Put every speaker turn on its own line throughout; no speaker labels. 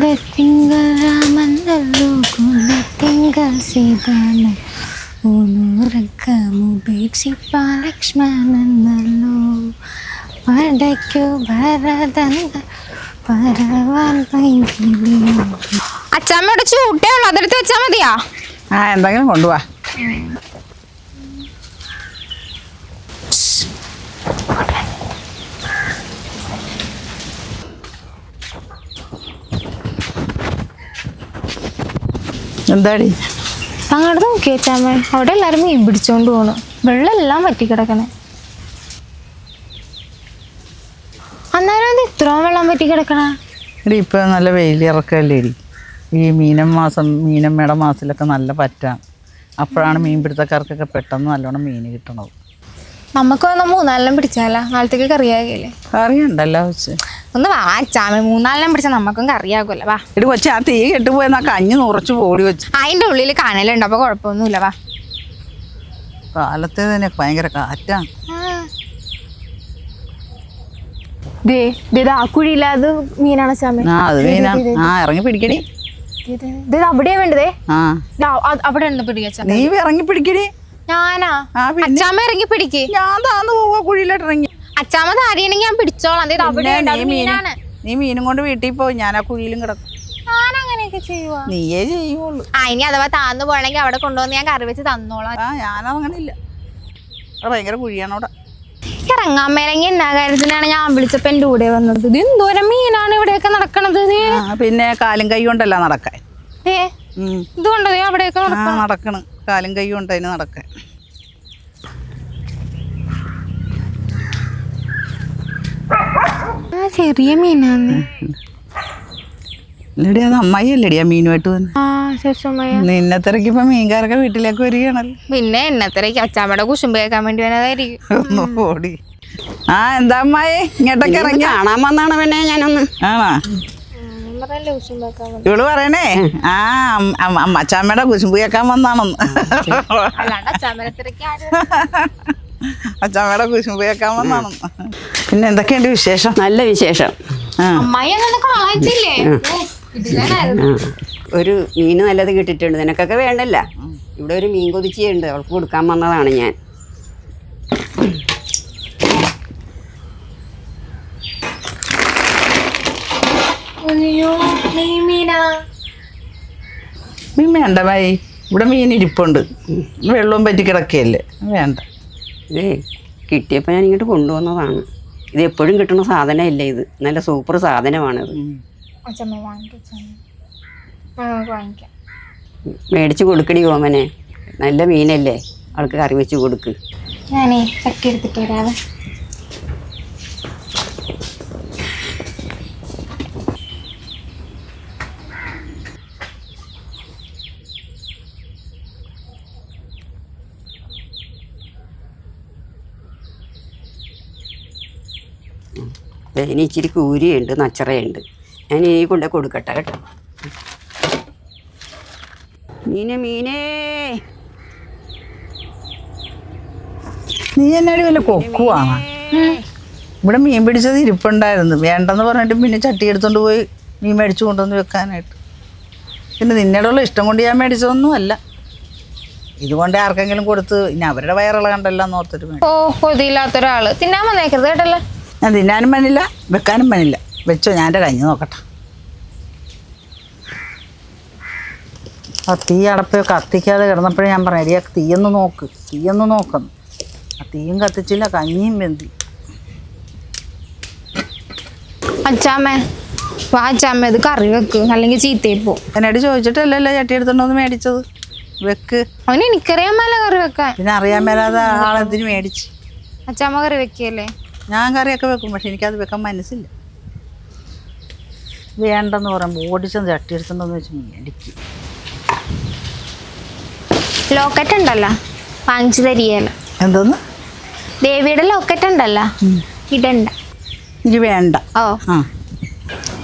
തിങ്കൾ രാമനല്ലോ തിങ്കൾ സീതാണ് ഉപേക്ഷിപ്പാ ലക്ഷ്മണനല്ലോ പടയ്ക്കു ഭരതൻ പരവാൻ പൈകിലി.
അച്ചാമ്മയുടെ ചൂട്ടേ ഉള്ളു, അതെടുത്ത് വെച്ചാ മതിയാ?
എന്തെങ്കിലും കൊണ്ടുപോവാ. എന്താടി
അങ്ങോട്ട് നോക്കി വെച്ചാമ്മ, അവിടെ എല്ലാരും മീൻ പിടിച്ചോണ്ട് പോണു. വെള്ളം എല്ലാം വറ്റിക്കിടക്കണേ. അന്നേരം അത് ഇത്രയും വെള്ളം വറ്റിക്കിടക്കണ?
എടി ഇപ്പൊ നല്ല വെയിലിറക്കല്ലേ എടി. ഈ മീനമ്മയുടെ മാസത്തിലൊക്കെ നല്ല പറ്റാണ്. അപ്പോഴാണ് മീൻ പിടുത്തക്കാർക്കൊക്കെ പെട്ടെന്ന് നല്ലോണം മീൻ കിട്ടണത്.
നമുക്ക് വന്ന 3-4 പിടിച്ചാലോ? നാളത്തേക്ക് കറിയാകില്ലേ?
കറിയുണ്ടല്ലോ വെച്ച്
ഒന്ന് വാ അച്ചാമ്മ, 3-4 പിടിച്ചാൽ നമുക്കും കറിയാകുമല്ലോ. വാ
എടി കൊച്ചി, ആ തീ കെട്ടുപോയെന്നാ കഞ്ഞി നിറച്ച് പോടി വെച്ച്.
അതിന്റെ ഉള്ളിൽ കനലുണ്ട്, അപ്പൊ കുഴപ്പമൊന്നുമില്ല. വാ.
കാലത്തെ തന്നെ ഭയങ്കര കാറ്റാണ്.
ആ കുഴിയില്ലാതെ മീനാണ് അച്ചാമ്മ.
അത് മീനാ. ഇറങ്ങി പിടിക്കടി.
അവിടെയാ വേണ്ടതേ.
അവിടെ നീ ഇറങ്ങി പിടിക്കടി.
ഞാനാ? അച്ചാമ്മ ഇറങ്ങി പിടിക്ക്.
ഞാൻ താന്ന് പോവാ കുഴിയിലോട്ട് ഇറങ്ങി.
അച്ചാമ്മ താരിയാണെങ്കിൽ ഞാൻ പിടിച്ചോളാം.
നീ മീനും കൊണ്ട് വീട്ടിൽ പോയി, ഞാൻ ആ കുഴിയിലും കിടക്കും.
ഞാൻ അങ്ങനെയൊക്കെ ചെയ്യുവാ?
നീയേ ചെയ്യുള്ളൂ.
ഇനി അഥവാ താന്ന് പോണെങ്കിൽ അവിടെ കൊണ്ടുവന്ന് ഞാൻ കറി വെച്ച് തന്നോളാം.
ഞാനങ്ങനില്ല, അവിടെ ഭയങ്കര കുഴിയാണ്. അവിടെ
ഇറങ്ങാൻ മേലെങ്കിൽ എന്നാ കാര്യത്തിനാണ് ഞാൻ വിളിച്ചപ്പോ എന്റെ കൂടെ വന്നത്? ഇത് എന്തോരം മീനാണ് ഇവിടെയൊക്കെ നടക്കണത്.
പിന്നെ കാലും കൈ കൊണ്ടല്ല നടക്കാൻ.
ഇതുകൊണ്ടോ അവിടെയൊക്കെ
നടക്കണ്? കാലും കൈ കൊണ്ട് അതിന് നടക്കാൻ.
ചെറിയ മീനാന്ന്.
അല്ലടി, അത് അമ്മായി അല്ലടി ആ മീനുമായിട്ട് വന്ന്. നിന്നെ തിരക്കിപ്പോ മീൻകാരൊക്കെ വീട്ടിലേക്ക് വരികയാണല്ലോ.
പിന്നെ എന്നത്തിരക്ക് അച്ചാമ്മയുടെ കുശുമ്പ് കേൾക്കാൻ വേണ്ടി വന്നതായിരിക്കും.
ഓടി. എന്താ അമ്മായി ഇങ്ങോട്ടൊക്കെ ഇറങ്ങി
കാണാൻ വന്നാണ് പിന്നെ ഞാനൊന്ന്.
ആണോ? ഇവള് പറയണേ അച്ചാമ്മയുടെ കുശുമ്പ് കേൾക്കാൻ വന്നാണെന്ന്. അച്ചാമ്മയുടെ കുശുമ്പ് കേൾക്കാൻ വന്നാണെന്ന്. പിന്നെ എന്തൊക്കെയുണ്ട് വിശേഷം?
നല്ല വിശേഷം. ഒരു മീന് നല്ലത് കിട്ടിയിട്ടുണ്ട്. നിനക്കൊക്കെ വേണ്ടല്ല. ഇവിടെ ഒരു മീൻ കൊതിച്ചുണ്ട്, അവൾക്ക് കൊടുക്കാൻ വന്നതാണ് ഞാൻ.
മീൻ വേണ്ട ഭായി, ഇവിടെ മീൻ ഇരിപ്പുണ്ട്. വെള്ളവും പറ്റി കിടക്കുകയല്ലേ, വേണ്ട.
ഇതേ കിട്ടിയപ്പോൾ ഞാൻ ഇങ്ങോട്ട് കൊണ്ടുവന്നതാണ്. ഇത് എപ്പോഴും കിട്ടുന്ന സാധനമല്ലേ ഇത്, നല്ല സൂപ്പർ സാധനമാണിത്. മേടിച്ച് കൊടുക്കടി ഓമനെ, നല്ല മീനല്ലേ, അവൾക്ക് കറി വെച്ച് കൊടുക്ക്.
ഞാനേ ചട്ടി എടുത്തിട്ട് വരാവേ.
ഇനി ഇച്ചിരി കൂരിയുണ്ട്, നച്ചറയുണ്ട്. ഞാൻ ഇനി കൊണ്ട് കൊടുക്കട്ടെ കേട്ടോ. മീനേ
നീ എന്നാടി വല്ല കൊക്കുവാണ്? ഇവിടെ മീൻ പിടിച്ചത് ഇരിപ്പുണ്ടായിരുന്നു, വേണ്ടെന്ന് പറഞ്ഞിട്ട് പിന്നെ ചട്ടി എടുത്തോണ്ട് പോയി മീൻ മേടിച്ചു കൊണ്ടുവന്ന് വെക്കാനായിട്ട്. പിന്നെ നിന്നോടുള്ള ഇഷ്ടം കൊണ്ട് ഞാൻ മേടിച്ചതൊന്നും അല്ല. ഇതുകൊണ്ട് ആർക്കെങ്കിലും കൊടുത്ത് ഇനി അവരുടെ വയറുള്ള കണ്ടല്ലോ എന്നോർത്തിട്ട്.
കൊതിയില്ലാത്തൊരാള് തിന്നാൻ വന്നേക്കരുത് കേട്ടല്ലോ.
ഞാൻ തിന്നാനും പറ്റില്ല, വെക്കാനും പറ്റില്ല. വെച്ചോ, ഞാൻ എൻ്റെ കഞ്ഞി നോക്കട്ടെ. ആ തീ അടപ്പ് കത്തിക്കാതെ കിടന്നപ്പോഴേ ഞാൻ പറഞ്ഞു, എടിയാ തീയൊന്ന് നോക്കുന്നു. ആ തീയും കത്തിച്ചില്ല, കഞ്ഞിയും വെന്തി.
അച്ചാമ്മേ വാ അച്ചാമ്മ, ഇത് കറി വെക്ക്, അല്ലെങ്കിൽ ചീത്തയിൽ പോ.
എന്നോട് ചോദിച്ചിട്ടല്ലല്ലോ ചട്ടി എടുത്തോണ്ടോന്ന് മേടിച്ചത്. വെക്ക്.
അവന് എനിക്കറിയാൻ മേല കറി വെക്കാൻ.
പിന്നെ അറിയാൻ മേലാതെ ആളെന്തിനു മേടിച്ച്?
അച്ചാമ്മ കറി വെക്കല്ലേ?
ഞാൻ കറിയൊക്കെ വെക്കും, പക്ഷെ എനിക്കത് വെക്കാൻ മനസ്സില്ല. വേണ്ടെന്ന് പറയുമ്പോൾ ഓടിച്ചത് ചട്ടി എടുത്തോണ്ടെന്ന് വെച്ച് മേടിക്കും.
ലോക്കറ്റ് ഉണ്ടല്ലോ, വാങ്ങിച്ചു തരികയല്ലോ.
എന്തോന്ന്?
ദേവിയുടെ ലോക്കറ്റ് ഉണ്ടല്ലോ, ഇടണ്ട.
എനിക്ക് വേണ്ട.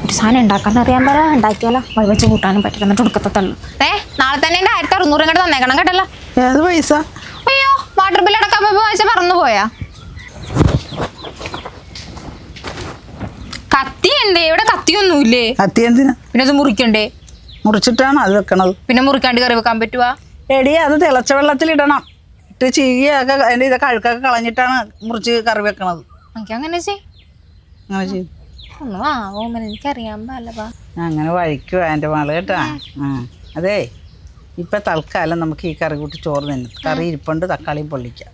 ഒരു സാധനം ഉണ്ടാക്കാൻ അറിയാൻ പറ, ഉണ്ടാക്കിയാലോ വഴി വെച്ച് കൂട്ടാനും പറ്റില്ല. എന്നിട്ട് കൊടുക്കത്തുള്ളൂ. നാളെ തന്നെ എൻ്റെ 1600 ഇങ്ങോട്ട് തന്നേക്കണം കേട്ടല്ലോ.
ഏത് പൈസ?
അയ്യോ, വാട്ടർ ബില്ല് അടക്കാൻ പൈസ മറന്നു പോയാ? കത്തി എന്തേ? ഇവിടെ കത്തിയൊന്നുമില്ലേ?
കത്തി എന്തിനാ?
പിന്നെ അത് മുറിക്കണ്ടേ?
മുറിച്ചിട്ടാണ് അത് വെക്കണത്.
പിന്നെ മുറിക്കാണ്ട് കറി വെക്കാൻ പറ്റുവാ?
എടി അത് തിളച്ച വെള്ളത്തിലിടണം. ഇട്ട് ചീകിയൊക്കെ അതിൻ്റെ ഇതൊക്കെ അഴുക്കൊക്കെ കളഞ്ഞിട്ടാണ് മുറിച്ച് കറി വെക്കണത്.
എനിക്ക് അങ്ങനെ
അങ്ങനെ ചെയ്യും.
ഒന്നും ആവോമൻ എനിക്കറിയാൻ പാടില്ലപ്പാ.
അങ്ങനെ വഴിക്കുവാ എൻ്റെ മകള് കേട്ടാ. അതേ ഇപ്പം തൽക്കാലം നമുക്ക് ഈ കറി കൂട്ടി ചോറ് തന്നെ. കറി ഇരിപ്പുണ്ട്, തക്കാളിയും പൊള്ളിക്കാം.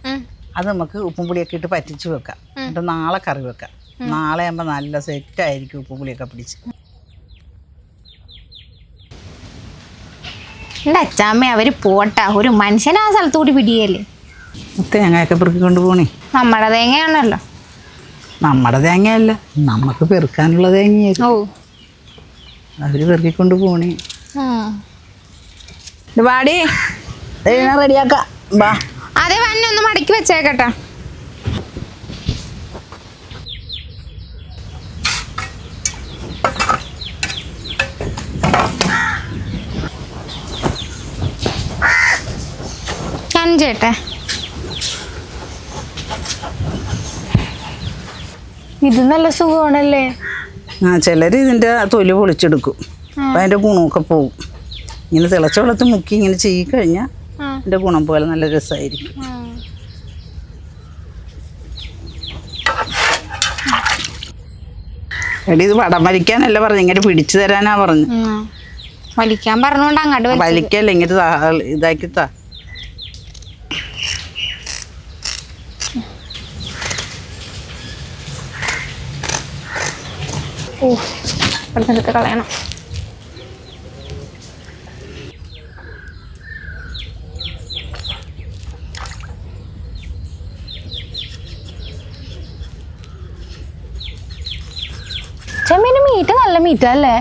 അത് നമുക്ക് ഉപ്പും പുളിയൊക്കെ ഇട്ട് പറ്റിച്ച് വെക്കാം. എന്നിട്ട് നാളെ കറി വെക്കാം. നാളെ ആകുമ്പോൾ നല്ല സെറ്റായിരിക്കും ഉപ്പും പുളിയൊക്കെ പിടിച്ച്.
എൻ്റെ അച്ചാമ്മ അവര് പോട്ടാ, ഒരു മനുഷ്യൻ ആ സ്ഥലത്തുകൂടി പിടിയല്ലേ.
തേങ്ങയൊക്കെ പെറുക്കിക്കൊണ്ട് പോണേ.
നമ്മുടെ തേങ്ങയാണല്ലോ.
നമ്മുടെ തേങ്ങയല്ല, നമുക്ക് പെറുക്കാനുള്ള തേങ്ങയായിരുന്നു. അവര് പെറുക്കിക്കൊണ്ട് പോണേ. വാടി റെഡിയാക്കാം. ബാ
അതെ വന്നെ ഒന്ന് മടക്കി വെച്ചേക്കട്ടെ. ചേട്ടെ ഇത് നല്ല സുഖമാണല്ലേ.
ചിലർ ഇതിൻ്റെ തൊലി പൊളിച്ചെടുക്കും. അപ്പം അതിൻ്റെ ഗുണമൊക്കെ പോകും. ഇങ്ങനെ തിളച്ച വെള്ളത്തിൽ മുക്കി ഇങ്ങനെ ചെയ്യിക്കഴിഞ്ഞാൽ അതിൻ്റെ ഗുണം പോലെ നല്ല രസമായിരിക്കും. എടി ഇത് വടം വലിക്കാനല്ല പറഞ്ഞു, ഇങ്ങനെ പിടിച്ചു തരാനാ പറഞ്ഞു.
വലിക്കാൻ പറഞ്ഞോണ്ട് അങ്ങോട്ട്
വലിക്കല്ല, ഇങ്ങനെ ഇതാക്കിത്താ.
എടുത്ത് കളയണം. ചെമ്മീന് മീറ്റ് നല്ല മീറ്റല്ലേ.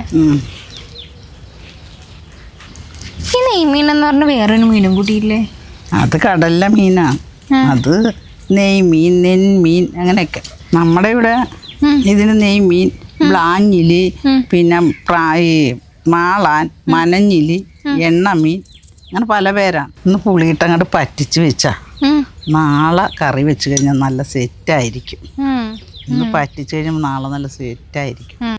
ഈ നെയ്മീൻ എന്ന് പറഞ്ഞ വേറൊരു മീനും കൂട്ടിയില്ലേ?
അത് കടലിലെ മീനാ. അത് നെയ്മീൻ, നെന്മീൻ അങ്ങനെയൊക്കെ. നമ്മുടെ ഇവിടെ ഇതിന് നെയ്മീൻ, ബ്ലാഞ്ഞിലി, പിന്നെ മാളാൻ, മനഞ്ഞിലി, എണ്ണമീൻ, അങ്ങനെ പല പേരാണ്. ഒന്ന് പുളിയിട്ട് അങ്ങോട്ട് പറ്റിച്ച് വെച്ചാ നാളെ കറി വെച്ച് കഴിഞ്ഞാൽ നല്ല സെറ്റായിരിക്കും. ഇന്ന് പറ്റിച്ച് കഴിയുമ്പോൾ നാളെ നല്ല സെറ്റായിരിക്കും.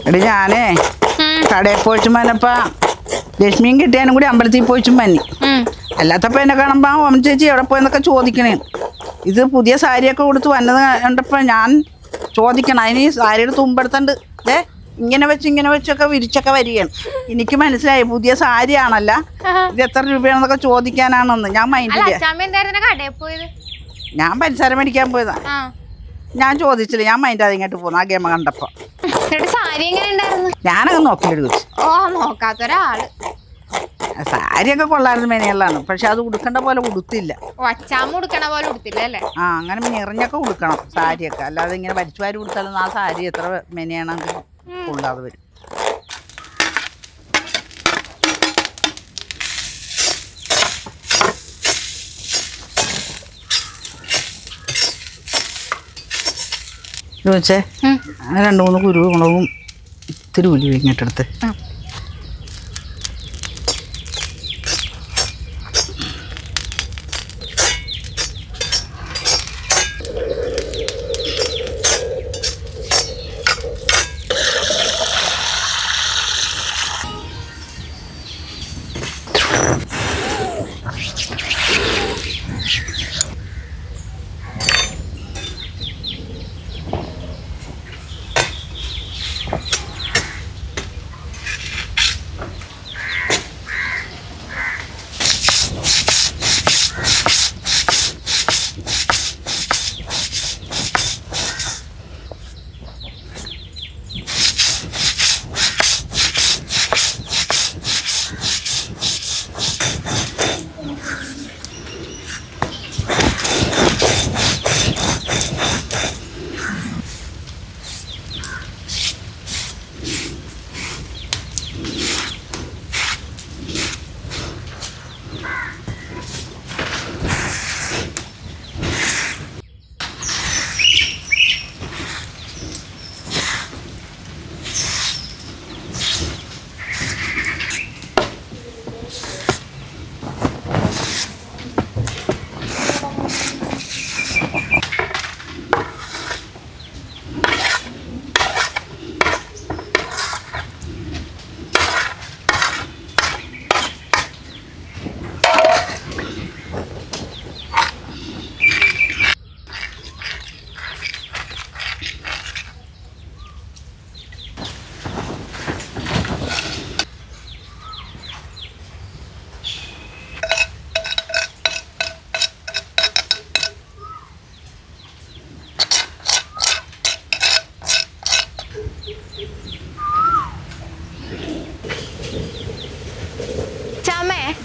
എടി ഞാനേ കടയിൽ പോയിട്ടും വന്നപ്പോ ലക്ഷ്മിയും കിട്ടിയാനും കൂടി അമ്പലത്തിൽ പോയിട്ടും മന്നി. അല്ലാത്തപ്പോൾ എന്നെ കാണുമ്പോൾ ഓമൻ ചേച്ചി എവിടെ പോയെന്നൊക്കെ ചോദിക്കണേ. ഇത് പുതിയ സാരിയൊക്കെ കൊടുത്ത് വന്നത് കണ്ടപ്പോൾ ഞാൻ ചോദിക്കണം. അതിന് ഈ സാരിയുടെ തുമ്പെടുത്തുണ്ട് ഇങ്ങനെ വെച്ചൊക്കെ വിരിച്ചൊക്കെ വരികയാണ്. എനിക്ക് മനസ്സിലായി പുതിയ സാരിയാണല്ല, ഇത് എത്ര രൂപയാണെന്നൊക്കെ ചോദിക്കാനാണെന്ന്. ഞാൻ മൈൻഡില്ല. ഞാൻ പഞ്ചസാര മേടിക്കാൻ പോയതാ. ഞാൻ ചോദിച്ചില്ല, ഞാൻ മൈൻഡ് അത് ഇങ്ങോട്ട് പോന്നു ആ ഗെയിം കണ്ടപ്പോ. ഞാനങ്ങ് നോക്കില്ല
നോക്കാത്തൊരാള്.
സാരിയൊക്കെ കൊള്ളായിരുന്നു, മെനയുള്ളതാണ്. പക്ഷെ അത് ഉടുക്കേണ്ട പോലെ ഉടുത്തില്ല. അങ്ങനെ നിറഞ്ഞൊക്കെ ഉടുക്കണം സാരിയൊക്കെ. അല്ലാതെ ഇങ്ങനെ വലിച്ചു വാരി ഉടുത്താലൊന്നും ആ സാരി എത്ര മെനയാണെങ്കിലും കൊള്ളാതെ വരും. ചോദിച്ചേ 2-3 കുരുമുളകും ഇത്തിരി ഉലി ഇങ്ങോട്ടെടുത്ത്.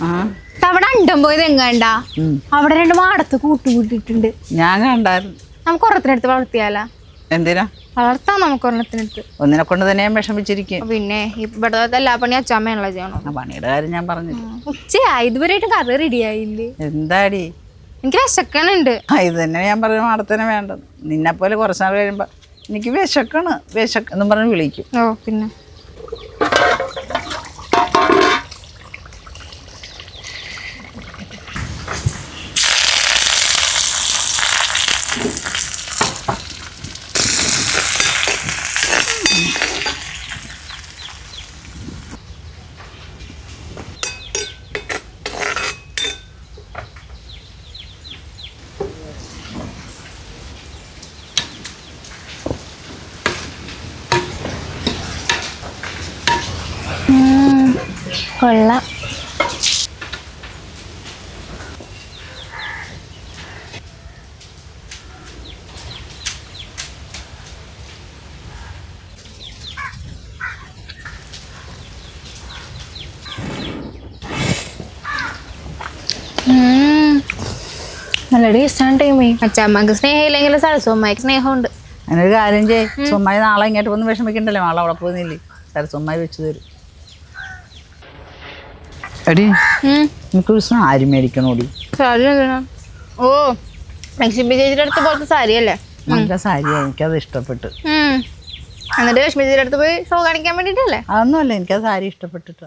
ആ
അവിടെ അണ്ടം പോയത് എങ്ങാണ്ട അവിടെ 2 മാടത്ത് കൂട്ടിട്ടുണ്ട്.
ഞാൻ കണ്ടായിരുന്നു.
നമുക്ക് ഒരെണ്ണത്തിനടുത്ത് വളർത്തിയാലാ?
എന്തിനാ
വളർത്താം നമുക്ക് ഒരെണ്ണത്തിനടുത്ത്.
ഒന്നിനെ കൊണ്ട് തന്നെ ഞാൻ വിഷമിച്ചിരിക്കും.
പിന്നെ ഇവിടത്തെ എല്ലാ പണി അച്ഛമ്മയാണല്ലോ ചെയ്യണം.
ആ പണിയുടെ കാര്യം ഞാൻ പറഞ്ഞു.
ഉച്ചയായി ഇതുവരെയായിട്ട് കറി റെഡി ആയില്ലേ?
എന്താടി
എനിക്ക് വിശക്കണുണ്ട്.
ഇത് തന്നെ ഞാൻ പറഞ്ഞ മാടത്തന്നെ വേണ്ടത്. നിന്നെപ്പോലെ കുറച്ച് നാൾ കഴിയുമ്പോൾ എനിക്ക് വിശക്കെന്നും പറഞ്ഞ് വിളിക്കും.
ഓ പിന്നെ കൊള്ളാം. നല്ല ടേസ്റ്റാണ് ടൈമേ. അച്ഛമ്മക്ക് സ്നേഹമില്ലെങ്കിൽ സരസ്വമ്മയ്ക്ക് സ്നേഹമുണ്ട്.
അതിനൊരു കാര്യം ചെയ്യ്, സുമ്മായി നാളെ ഇങ്ങോട്ട് വന്ന് വിഷമിക്കണ്ടല്ലേ, നാളെ അവിടെ പോകുന്നില്ലേ, സരസ്വമ്മായി വെച്ച് തരും. എടി എനിക്കൊരു സാരി മേടിക്കണോടി.
സാരി എന്തിനാ? ഓ ലക്ഷ്മി ചേച്ചിയുടെ അടുത്ത് പോലത്തെ സാരിയല്ലേ?
നല്ല സാരിയാണ്, എനിക്കത് ഇഷ്ടപ്പെട്ട്.
എന്നിട്ട് ലക്ഷ്മി ചേച്ചിയുടെ അടുത്ത് പോയി ഷോ കാണിക്കാൻ വേണ്ടിട്ടല്ലേ?
അതൊന്നുമല്ല, എനിക്കത് സാരി ഇഷ്ടപ്പെട്ടിട്ട്.